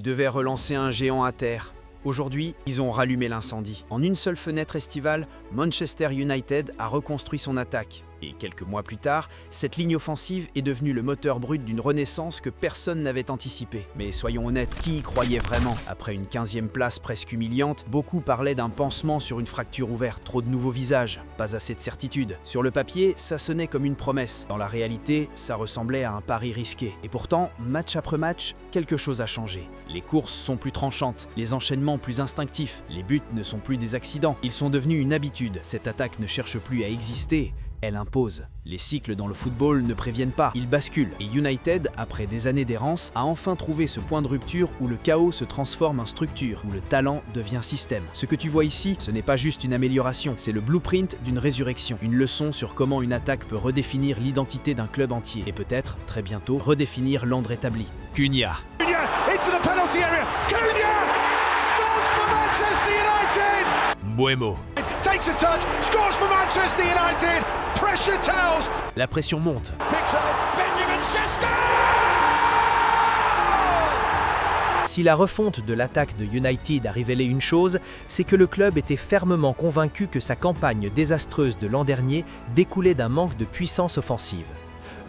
Ils devaient relancer un géant à terre. Aujourd'hui, ils ont rallumé l'incendie. En une seule fenêtre estivale, Manchester United a reconstruit son attaque. Et quelques mois plus tard, cette ligne offensive est devenue le moteur brut d'une renaissance que personne n'avait anticipée. Mais soyons honnêtes, qui y croyait vraiment? Après une 15e place presque humiliante, beaucoup parlaient d'un pansement sur une fracture ouverte. Trop de nouveaux visages, pas assez de certitude. Sur le papier, ça sonnait comme une promesse. Dans la réalité, ça ressemblait à un pari risqué. Et pourtant, match après match, quelque chose a changé. Les courses sont plus tranchantes, les enchaînements plus instinctifs, les buts ne sont plus des accidents. Ils sont devenus une habitude. Cette attaque ne cherche plus à exister. Elle impose. Les cycles dans le football ne préviennent pas, ils basculent. Et United, après des années d'errance, a enfin trouvé ce point de rupture où le chaos se transforme en structure, où le talent devient système. Ce que tu vois ici, ce n'est pas juste une amélioration, c'est le blueprint d'une résurrection. Une leçon sur comment une attaque peut redéfinir l'identité d'un club entier. Et peut-être, très bientôt, redéfinir l'ordre établi. Cunha. Into the penalty area. Cunha scores for Manchester United. Mbeumo. Takes a touch, scores for Manchester United. Pressure tells. La pression monte. Picks up Benjamin Sesko. Si la refonte de l'attaque de United a révélé une chose, c'est que le club était fermement convaincu que sa campagne désastreuse de l'an dernier découlait d'un manque de puissance offensive.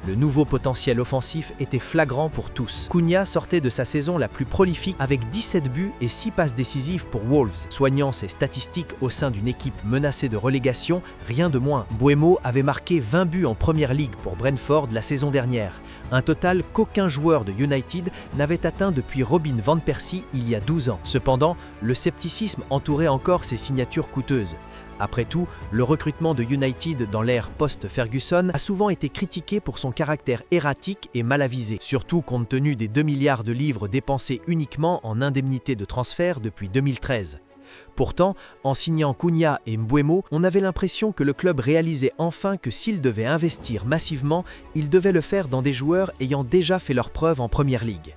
Le nouveau potentiel offensif était flagrant pour tous. Cunha sortait de sa saison la plus prolifique avec 17 buts et 6 passes décisives pour Wolves. Soignant ses statistiques au sein d'une équipe menacée de relégation, rien de moins. Mbeumo avait marqué 20 buts en Première Ligue pour Brentford la saison dernière. Un total qu'aucun joueur de United n'avait atteint depuis Robin van Persie il y a 12 ans. Cependant, le scepticisme entourait encore ces signatures coûteuses. Après tout, le recrutement de United dans l'ère post-Ferguson a souvent été critiqué pour son caractère erratique et mal avisé, surtout compte tenu des 2 milliards de livres dépensés uniquement en indemnités de transfert depuis 2013. Pourtant, en signant Cunha et Mbeumo, on avait l'impression que le club réalisait enfin que s'il devait investir massivement, il devait le faire dans des joueurs ayant déjà fait leurs preuves en Première Ligue.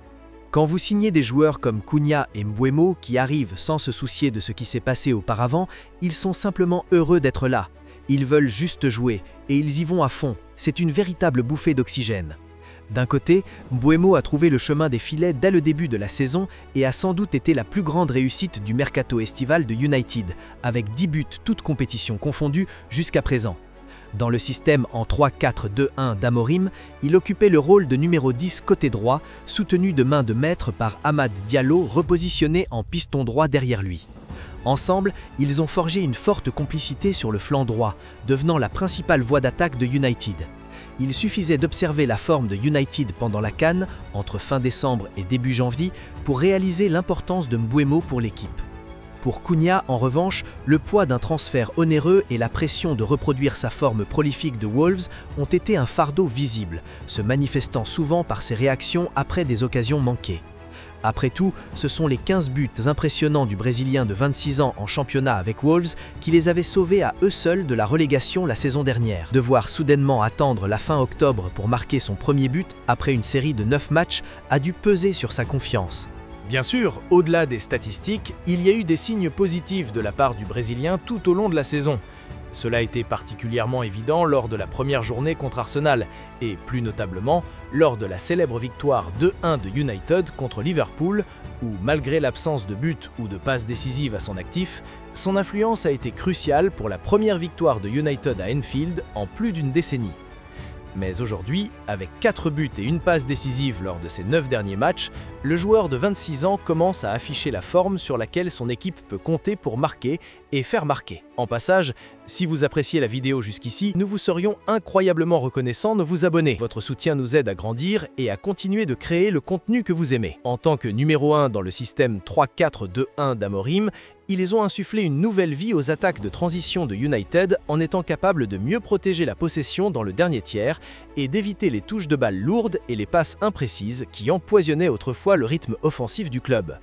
Quand vous signez des joueurs comme Cunha et Mbeumo qui arrivent sans se soucier de ce qui s'est passé auparavant, ils sont simplement heureux d'être là. Ils veulent juste jouer et ils y vont à fond. C'est une véritable bouffée d'oxygène. D'un côté, Mbeumo a trouvé le chemin des filets dès le début de la saison et a sans doute été la plus grande réussite du mercato estival de United, avec 10 buts toutes compétitions confondues jusqu'à présent. Dans le système en 3-4-2-1 d'Amorim, il occupait le rôle de numéro 10 côté droit, soutenu de main de maître par Amad Diallo repositionné en piston droit derrière lui. Ensemble, ils ont forgé une forte complicité sur le flanc droit, devenant la principale voie d'attaque de United. Il suffisait d'observer la forme de United pendant la CAN, entre fin décembre et début janvier, pour réaliser l'importance de Mbeumo pour l'équipe. Pour Cunha, en revanche, le poids d'un transfert onéreux et la pression de reproduire sa forme prolifique de Wolves ont été un fardeau visible, se manifestant souvent par ses réactions après des occasions manquées. Après tout, ce sont les 15 buts impressionnants du Brésilien de 26 ans en championnat avec Wolves qui les avaient sauvés à eux seuls de la relégation la saison dernière. Devoir soudainement attendre la fin octobre pour marquer son premier but après une série de 9 matchs a dû peser sur sa confiance. Bien sûr, au-delà des statistiques, il y a eu des signes positifs de la part du Brésilien tout au long de la saison. Cela a été particulièrement évident lors de la première journée contre Arsenal et plus notablement lors de la célèbre victoire 2-1 de United contre Liverpool où, malgré l'absence de but ou de passes décisives à son actif, son influence a été cruciale pour la première victoire de United à Anfield en plus d'une décennie. Mais aujourd'hui, avec 4 buts et une passe décisive lors de ses 9 derniers matchs, le joueur de 26 ans commence à afficher la forme sur laquelle son équipe peut compter pour marquer et faire marquer. En passage, si vous appréciez la vidéo jusqu'ici, nous vous serions incroyablement reconnaissants de vous abonner. Votre soutien nous aide à grandir et à continuer de créer le contenu que vous aimez. En tant que numéro 1 dans le système 3-4-2-1 d'Amorim, ils ont insufflé une nouvelle vie aux attaques de transition de United en étant capables de mieux protéger la possession dans le dernier tiers et d'éviter les touches de balles lourdes et les passes imprécises qui empoisonnaient autrefois le rythme offensif du club.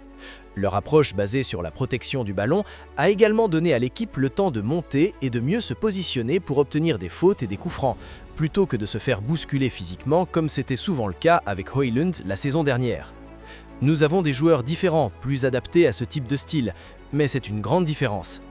Leur approche basée sur la protection du ballon a également donné à l'équipe le temps de monter et de mieux se positionner pour obtenir des fautes et des coups francs, plutôt que de se faire bousculer physiquement comme c'était souvent le cas avec Højlund la saison dernière. Nous avons des joueurs différents, plus adaptés à ce type de style, mais c'est une grande différence.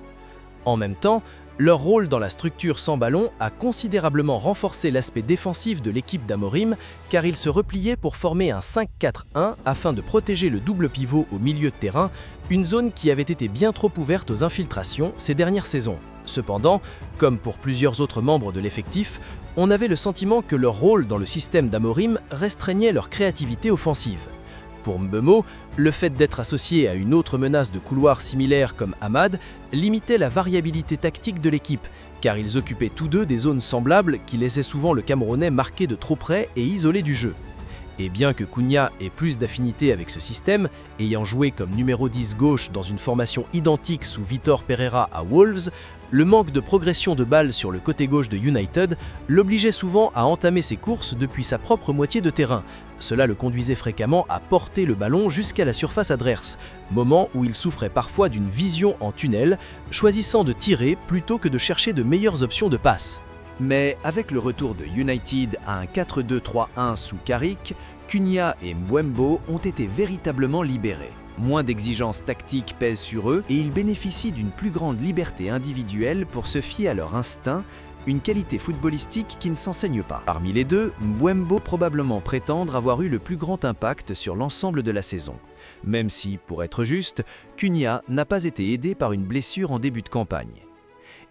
En même temps, Leur rôle dans la structure sans ballon a considérablement renforcé l'aspect défensif de l'équipe d'Amorim, car ils se repliaient pour former un 5-4-1 afin de protéger le double pivot au milieu de terrain, une zone qui avait été bien trop ouverte aux infiltrations ces dernières saisons. Cependant, comme pour plusieurs autres membres de l'effectif, on avait le sentiment que leur rôle dans le système d'Amorim restreignait leur créativité offensive. Pour Mbeumo, le fait d'être associé à une autre menace de couloir similaire comme Amad limitait la variabilité tactique de l'équipe, car ils occupaient tous deux des zones semblables qui laissaient souvent le Camerounais marqué de trop près et isolé du jeu. Et bien que Cunha ait plus d'affinité avec ce système, ayant joué comme numéro 10 gauche dans une formation identique sous Vitor Pereira à Wolves, le manque de progression de balle sur le côté gauche de United l'obligeait souvent à entamer ses courses depuis sa propre moitié de terrain. Cela le conduisait fréquemment à porter le ballon jusqu'à la surface adverse, moment où il souffrait parfois d'une vision en tunnel, choisissant de tirer plutôt que de chercher de meilleures options de passe. Mais avec le retour de United à un 4-2-3-1 sous Carrick, Cunha et Mbeumo ont été véritablement libérés. Moins d'exigences tactiques pèsent sur eux et ils bénéficient d'une plus grande liberté individuelle pour se fier à leur instinct, une qualité footballistique qui ne s'enseigne pas. Parmi les deux, Mbeumo probablement prétendre avoir eu le plus grand impact sur l'ensemble de la saison. Même si, pour être juste, Cunha n'a pas été aidé par une blessure en début de campagne.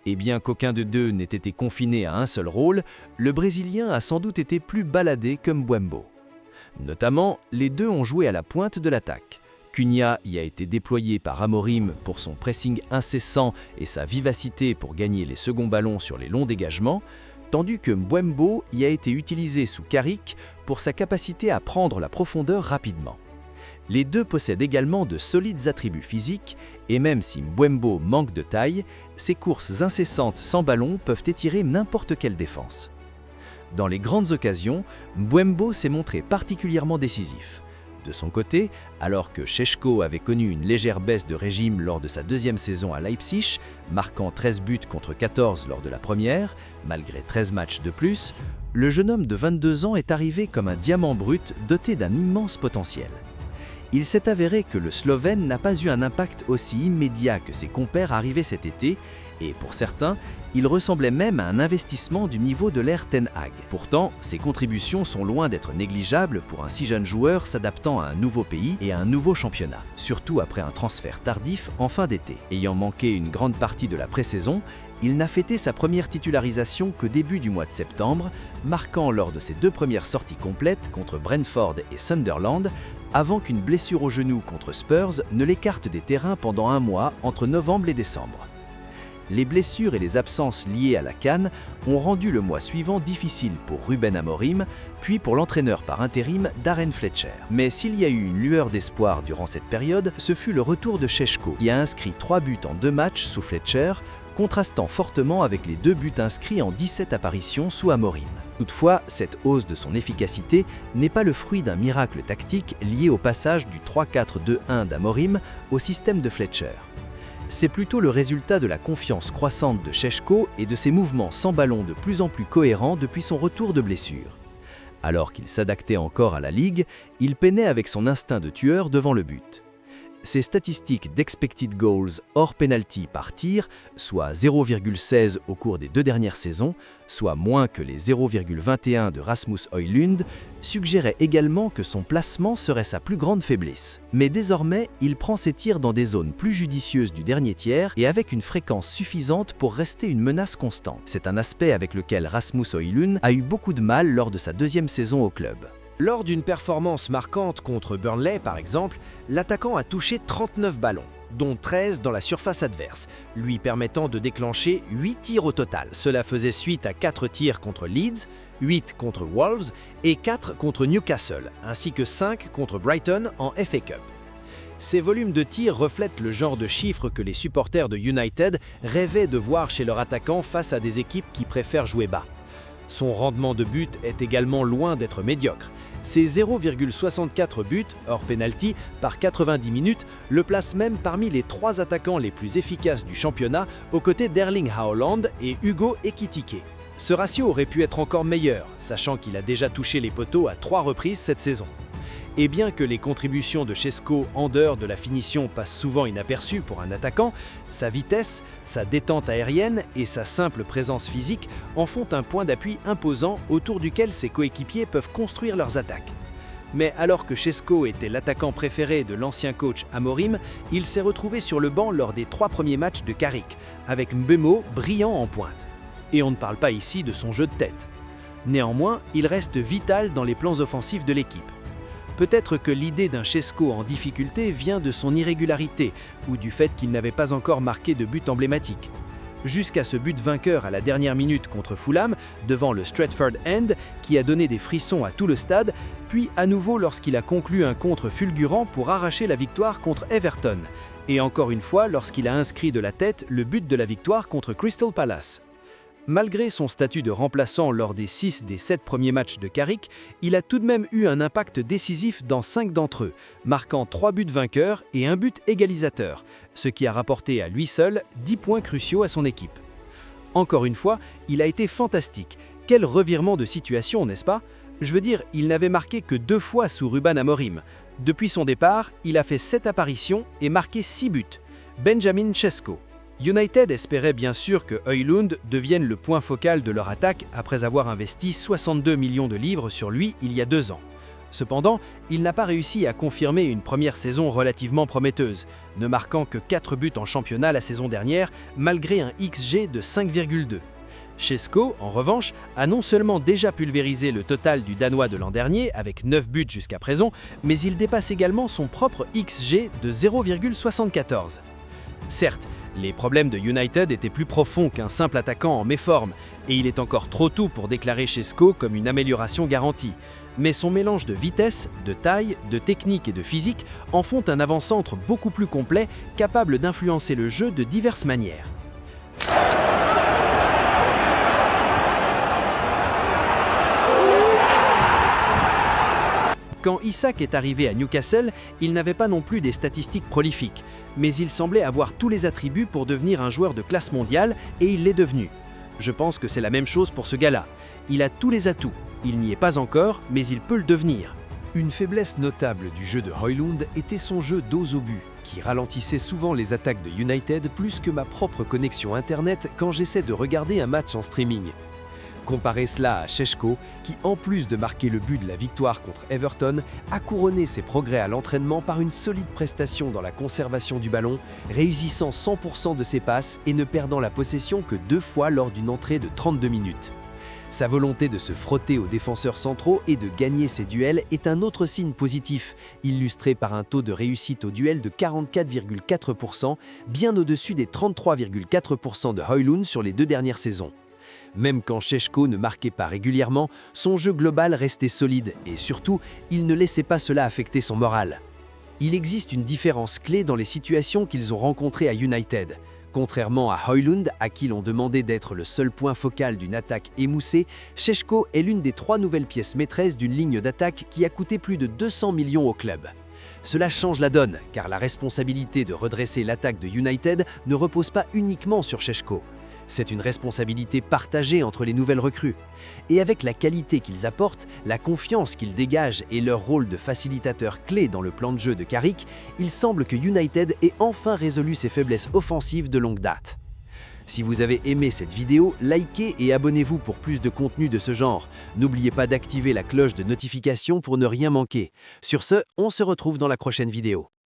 Et bien qu'aucun de deux n'ait été confiné à un seul rôle, le Brésilien a sans doute été plus baladé que Mbeumo. Notamment, les deux ont joué à la pointe de l'attaque. Cunha y a été déployé par Amorim pour son pressing incessant et sa vivacité pour gagner les seconds ballons sur les longs dégagements, tandis que Mbeumo y a été utilisé sous Carrick pour sa capacité à prendre la profondeur rapidement. Les deux possèdent également de solides attributs physiques et même si Mbeumo manque de taille, ses courses incessantes sans ballon peuvent étirer n'importe quelle défense. Dans les grandes occasions, Mbeumo s'est montré particulièrement décisif. De son côté, alors que Šeško avait connu une légère baisse de régime lors de sa deuxième saison à Leipzig, marquant 13 buts contre 14 lors de la première, malgré 13 matchs de plus, le jeune homme de 22 ans est arrivé comme un diamant brut doté d'un immense potentiel. Il s'est avéré que le Slovène n'a pas eu un impact aussi immédiat que ses compères arrivés cet été, et pour certains, il ressemblait même à un investissement du niveau de l'ère Ten Hag. Pourtant, ses contributions sont loin d'être négligeables pour un si jeune joueur s'adaptant à un nouveau pays et à un nouveau championnat, surtout après un transfert tardif en fin d'été. Ayant manqué une grande partie de la pré-saison, il n'a fêté sa première titularisation qu'au début du mois de septembre, marquant lors de ses deux premières sorties complètes contre Brentford et Sunderland, avant qu'une blessure au genou contre Spurs ne l'écarte des terrains pendant un mois entre novembre et décembre. Les blessures et les absences liées à la CAN ont rendu le mois suivant difficile pour Ruben Amorim, puis pour l'entraîneur par intérim Darren Fletcher. Mais s'il y a eu une lueur d'espoir durant cette période, ce fut le retour de Šeško, qui a inscrit 3 buts en 2 matchs sous Fletcher, contrastant fortement avec les 2 buts inscrits en 17 apparitions sous Amorim. Toutefois, cette hausse de son efficacité n'est pas le fruit d'un miracle tactique lié au passage du 3-4-2-1 d'Amorim au système de Fletcher. C'est plutôt le résultat de la confiance croissante de Šeško et de ses mouvements sans ballon de plus en plus cohérents depuis son retour de blessure. Alors qu'il s'adaptait encore à la Ligue, il peinait avec son instinct de tueur devant le but. Ses statistiques d'expected goals hors penalty par tir, soit 0,16 au cours des 2 dernières saisons, soit moins que les 0,21 de Rasmus Højlund, suggéraient également que son placement serait sa plus grande faiblesse. Mais désormais, il prend ses tirs dans des zones plus judicieuses du dernier tiers et avec une fréquence suffisante pour rester une menace constante. C'est un aspect avec lequel Rasmus Højlund a eu beaucoup de mal lors de sa 2e saison au club. Lors d'une performance marquante contre Burnley, par exemple, l'attaquant a touché 39 ballons, dont 13 dans la surface adverse, lui permettant de déclencher 8 tirs au total. Cela faisait suite à 4 tirs contre Leeds, 8 contre Wolves et 4 contre Newcastle, ainsi que 5 contre Brighton en FA Cup. Ces volumes de tirs reflètent le genre de chiffres que les supporters de United rêvaient de voir chez leur attaquant face à des équipes qui préfèrent jouer bas. Son rendement de but est également loin d'être médiocre. Ses 0,64 buts, hors penalty, par 90 minutes le placent même parmi les 3 attaquants les plus efficaces du championnat aux côtés d'Erling Haaland et Hugo Ekitike. Ce ratio aurait pu être encore meilleur, sachant qu'il a déjà touché les poteaux à 3 reprises cette saison. Et bien que les contributions de Šeško en dehors de la finition passent souvent inaperçues pour un attaquant, sa vitesse, sa détente aérienne et sa simple présence physique en font un point d'appui imposant autour duquel ses coéquipiers peuvent construire leurs attaques. Mais alors que Šeško était l'attaquant préféré de l'ancien coach Amorim, il s'est retrouvé sur le banc lors des 3 premiers matchs de Carrick, avec Mbeumo brillant en pointe. Et on ne parle pas ici de son jeu de tête. Néanmoins, il reste vital dans les plans offensifs de l'équipe. Peut-être que l'idée d'un Šeško en difficulté vient de son irrégularité ou du fait qu'il n'avait pas encore marqué de but emblématique. Jusqu'à ce but vainqueur à la dernière minute contre Fulham, devant le Stretford End, qui a donné des frissons à tout le stade, puis à nouveau lorsqu'il a conclu un contre fulgurant pour arracher la victoire contre Everton, et encore une fois lorsqu'il a inscrit de la tête le but de la victoire contre Crystal Palace. Malgré son statut de remplaçant lors des 6 des 7 premiers matchs de Carrick, il a tout de même eu un impact décisif dans 5 d'entre eux, marquant 3 buts vainqueurs et 1 but égalisateur, ce qui a rapporté à lui seul 10 points cruciaux à son équipe. Encore une fois, il a été fantastique. Quel revirement de situation, n'est-ce pas? Je veux dire, il n'avait marqué que 2 fois sous Ruben Amorim. Depuis son départ, il a fait 7 apparitions et marqué 6 buts. Benjamin Šeško. United espérait bien sûr que Højlund devienne le point focal de leur attaque après avoir investi 62 millions de livres sur lui il y a 2 ans. Cependant, il n'a pas réussi à confirmer une première saison relativement prometteuse, ne marquant que 4 buts en championnat la saison dernière, malgré un XG de 5,2. Šeško, en revanche, a non seulement déjà pulvérisé le total du Danois de l'an dernier, avec 9 buts jusqu'à présent, mais il dépasse également son propre XG de 0,74. Certes, les problèmes de United étaient plus profonds qu'un simple attaquant en méforme, et il est encore trop tôt pour déclarer Šeško comme une amélioration garantie. Mais son mélange de vitesse, de taille, de technique et de physique en font un avant-centre beaucoup plus complet, capable d'influencer le jeu de diverses manières. Quand Isak est arrivé à Newcastle, il n'avait pas non plus des statistiques prolifiques, mais il semblait avoir tous les attributs pour devenir un joueur de classe mondiale et il l'est devenu. Je pense que c'est la même chose pour ce gars-là. Il a tous les atouts. Il n'y est pas encore, mais il peut le devenir. Une faiblesse notable du jeu de Højlund était son jeu dos au but, qui ralentissait souvent les attaques de United plus que ma propre connexion internet quand j'essaie de regarder un match en streaming. Comparez cela à Šeško, qui en plus de marquer le but de la victoire contre Everton, a couronné ses progrès à l'entraînement par une solide prestation dans la conservation du ballon, réussissant 100% de ses passes et ne perdant la possession que 2 fois lors d'une entrée de 32 minutes. Sa volonté de se frotter aux défenseurs centraux et de gagner ses duels est un autre signe positif, illustré par un taux de réussite au duel de 44,4%, bien au-dessus des 33,4% de Højlund sur les 2 dernières saisons. Même quand Šeško ne marquait pas régulièrement, son jeu global restait solide et surtout, il ne laissait pas cela affecter son moral. Il existe une différence clé dans les situations qu'ils ont rencontrées à United. Contrairement à Højlund, à qui l'on demandait d'être le seul point focal d'une attaque émoussée, Šeško est l'une des 3 nouvelles pièces maîtresses d'une ligne d'attaque qui a coûté plus de 200 millions au club. Cela change la donne, car la responsabilité de redresser l'attaque de United ne repose pas uniquement sur Šeško. C'est une responsabilité partagée entre les nouvelles recrues. Et avec la qualité qu'ils apportent, la confiance qu'ils dégagent et leur rôle de facilitateur clé dans le plan de jeu de Carrick, il semble que United ait enfin résolu ses faiblesses offensives de longue date. Si vous avez aimé cette vidéo, likez et abonnez-vous pour plus de contenu de ce genre. N'oubliez pas d'activer la cloche de notification pour ne rien manquer. Sur ce, on se retrouve dans la prochaine vidéo.